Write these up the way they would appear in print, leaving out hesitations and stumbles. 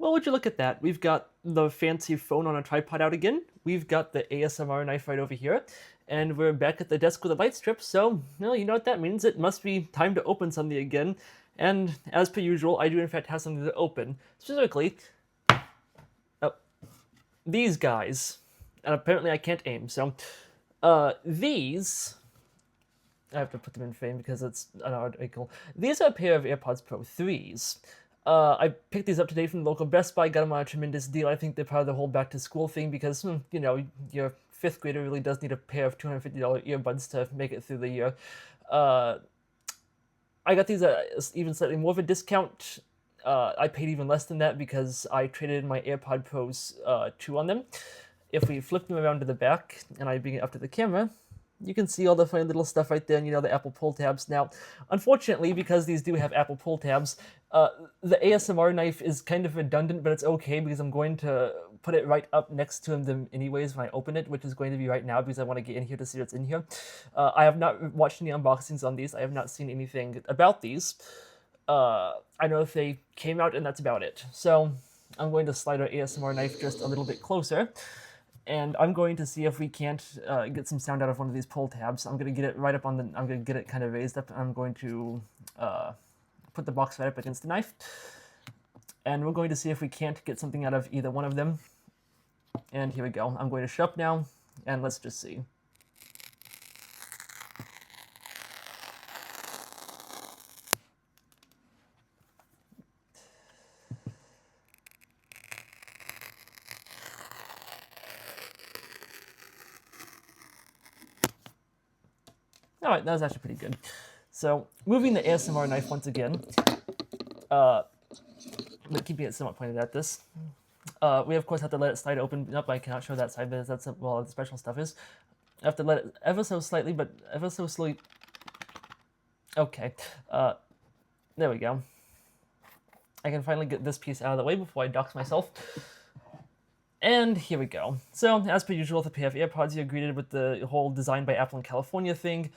Well, would you look at that? We've got the fancy phone on a tripod out again. We've got the ASMR knife right over here. And we're back at the desk with a light strip, so, well, you know what that means. It must be time to open something again. And as per usual, I do in fact have something to open. Specifically, oh, these guys. And apparently I can't aim, so... these... I have to put them in frame because it's an article. These are a pair of AirPods Pro 3s. I picked these up today from the local Best Buy, got them on a tremendous deal. I think they're part of the whole back to school thing because, you know, your fifth grader really does need a pair of $250 earbuds to make it through the year. I got these at even slightly more of a discount. I paid even less than that because I traded in my AirPod Pros 2 on them. If we flip them around to the back and I bring it up to the camera, you can see all the funny little stuff right there, and you know, the Apple pull tabs. Now, unfortunately, because these do have Apple pull tabs, the ASMR knife is kind of redundant, but it's okay because I'm going to put it right up next to them anyways when I open it, which is going to be right now because I want to get in here to see what's in here. I have not watched any unboxings on these. I have not seen anything about these. I know if they came out, and that's about it. So I'm going to slide our ASMR knife just a little bit closer. And I'm going to see if we can't get some sound out of one of these pull tabs. I'm going to get it right up on the... I'm going to get it kind of raised up. I'm going to put the box right up against the knife. And we're going to see if we can't get something out of either one of them. And here we go. I'm going to shut up now, and let's just see. Alright, that was actually pretty good. So, moving the ASMR knife once again, but keeping it somewhat pointed at this, we of course have to let it slide open. Nope, I cannot show that side, but that's well, the special stuff is. I have to let it ever so slightly, but ever so slowly. Okay, there we go. I can finally get this piece out of the way before I dox myself. And here we go. So, as per usual, with a pair of AirPods, you're greeted with the whole Designed by Apple in California thing.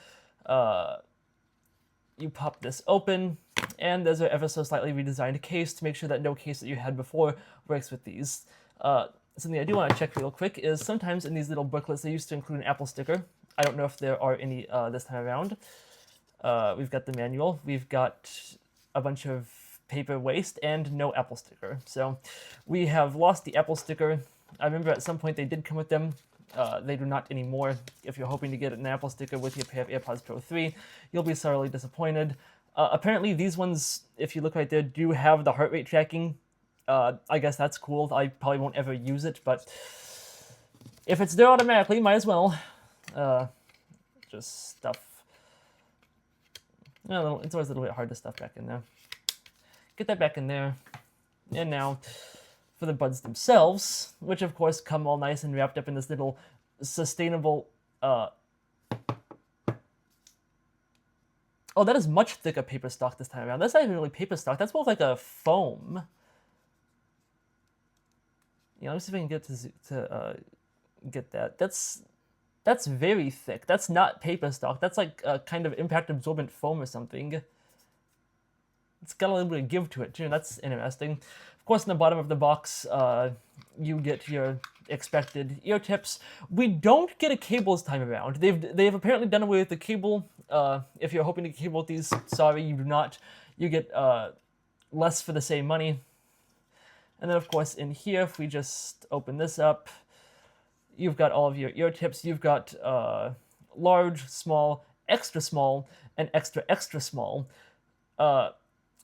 You pop this open, and there's an ever so slightly redesigned case to make sure that no case that you had before works with these. Something I do want to check real quick is sometimes in these little booklets they used to include an Apple sticker. I don't know if there are any this time around. We've got the manual, we've got a bunch of paper waste, and no Apple sticker. So we have lost the Apple sticker. I remember at some point they did come with them. They do not anymore. If you're hoping to get an Apple sticker with your pair of AirPods Pro 3, you'll be sorely disappointed. Apparently these ones, if you look right there, do have the heart rate tracking. I guess that's cool. I probably won't ever use it, but if it's there automatically, might as well. Just stuff. It's always a little bit hard to stuff back in there. Get that back in there. And now for the buds themselves, which of course come all nice and wrapped up in this little sustainable... Oh, that is much thicker paper stock this time around. That's not even really paper stock. That's more like a foam. Yeah, let me see if I can get to get that. That's very thick. That's not paper stock. That's like a kind of impact absorbent foam or something. It's got a little bit of give to it too. That's interesting. Of course, in the bottom of the box, you get your expected ear tips. We don't get a cable this time around. They've apparently done away with the cable. If you're hoping to cable with these, sorry, you do not. You get less for the same money. And then, of course, in here, if we just open this up, you've got all of your ear tips. You've got large, small, extra small, and extra, extra small.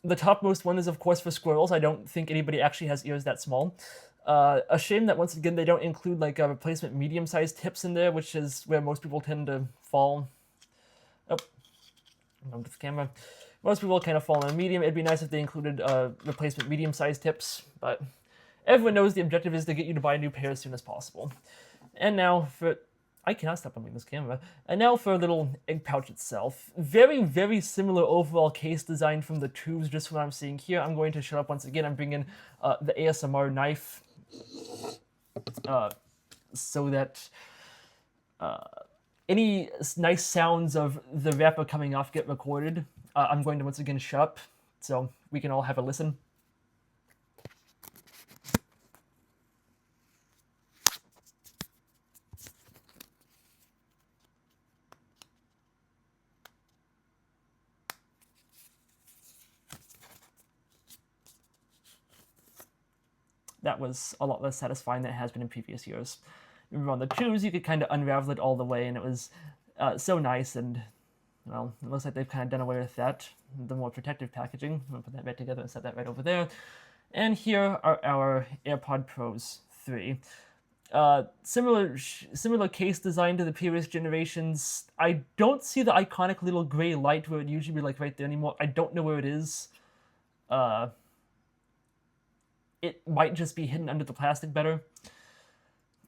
The topmost one is, of course, for squirrels. I don't think anybody actually has ears that small. A shame that, once again, they don't include, like, replacement medium-sized tips in there, which is where most people tend to fall. Oh, I'm to the camera. Most people kind of fall on medium. It'd be nice if they included replacement medium-sized tips, but everyone knows the objective is to get you to buy a new pair as soon as possible. And now for... I cannot stop moving this camera. And now for a little egg pouch itself. Very, very similar overall case design from the tubes, just what I'm seeing here. I'm going to shut up once again. I'm bringing the ASMR knife so that any nice sounds of the wrapper coming off get recorded. I'm going to once again shut up so we can all have a listen. that was a lot less satisfying than it has been in previous years. Remember on the 2s, you could kind of unravel it all the way, and it was so nice, and, well, it looks like they've kind of done away with that, the more protective packaging. I'm going to put that back together and set that right over there. And here are our AirPod Pros 3. Similar case design to the previous generations. I don't see the iconic little gray light where it usually be like right there anymore. I don't know where it is. It might just be hidden under the plastic better.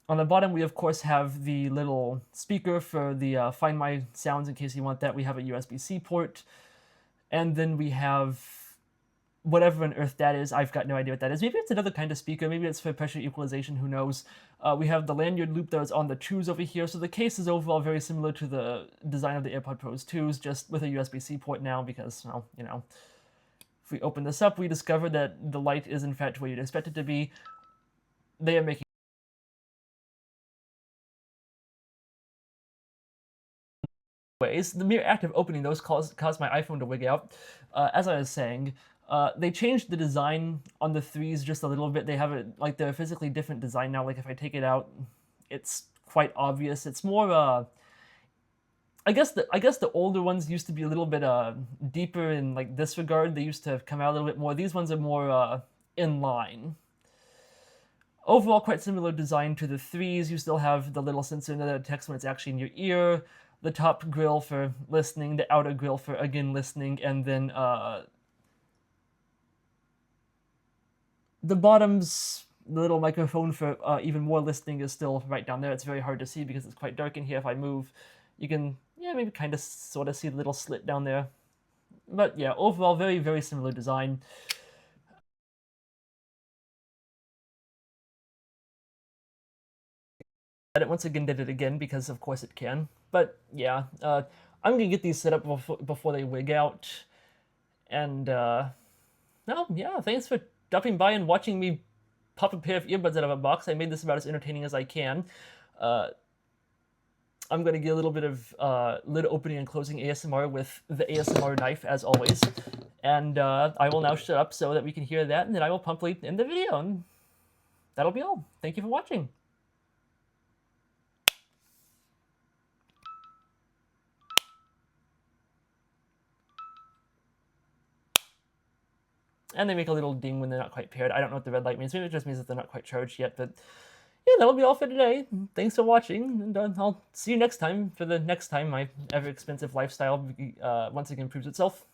On the bottom, we of course have the little speaker for the Find My sounds in case you want that. We have a USB-C port, and then we have whatever on earth that is. I've got no idea what that is. Maybe it's another kind of speaker. Maybe it's for pressure equalization. Who knows? We have the lanyard loop that was on the 2s over here. So the case is overall very similar to the design of the AirPod Pros 2s, just with a USB-C port now because, well, you know. If we open this up, we discover that the light is in fact what you'd expect it to be. They are making ways. The mere act of opening those caused my iPhone to wig out. As I was saying, they changed the design on the 3s just a little bit. They have it like they're a physically different design now. Like if I take it out, it's quite obvious. It's more I guess the older ones used to be a little bit deeper in like this regard. They used to come out a little bit more. These ones are more in line. Overall, quite similar design to the 3s. You still have the little sensor in there that detects when it's actually in your ear, the top grill for listening, the outer grill for, again, listening, and then the bottom's the little microphone for even more listening is still right down there. It's very hard to see because it's quite dark in here. If I move, you can, yeah, maybe kind of sort of see the little slit down there. But yeah, overall, very, very similar design. It once again did it again because of course it can. But yeah, I'm gonna get these set up before they wig out. And no, yeah, thanks for dropping by and watching me pop a pair of earbuds out of a box. I made this about as entertaining as I can. I'm going to get a little bit of lid opening and closing ASMR with the ASMR knife, as always. And I will now shut up so that we can hear that, and then I will promptly end the video. And that'll be all. Thank you for watching. And they make a little ding when they're not quite paired. I don't know what the red light means. Maybe it just means that they're not quite charged yet. But yeah, that'll be all for today. Thanks for watching, and I'll see you next time for the next time my ever-expensive lifestyle once again proves itself.